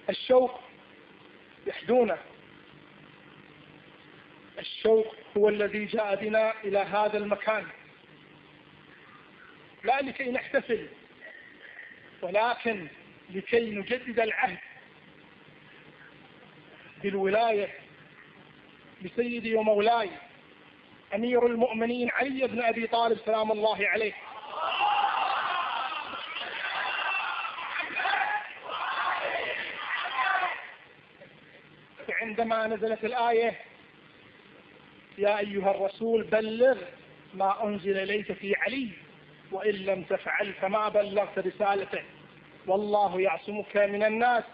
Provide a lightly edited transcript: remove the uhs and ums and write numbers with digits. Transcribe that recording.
الشوق يحدونه. الشوق هو الذي جاء بنا إلى هذا المكان، لا لكي نحتفل، ولكن لكي نجدد العهد بالولاية لسيدي ومولاي أمير المؤمنين علي بن أبي طالب سلام الله عليه. عندما نزلت الآية يا أيها الرسول بلغ ما أنزل إليك في علي وإن لم تفعل فما بلغت رسالته والله يعصمك من الناس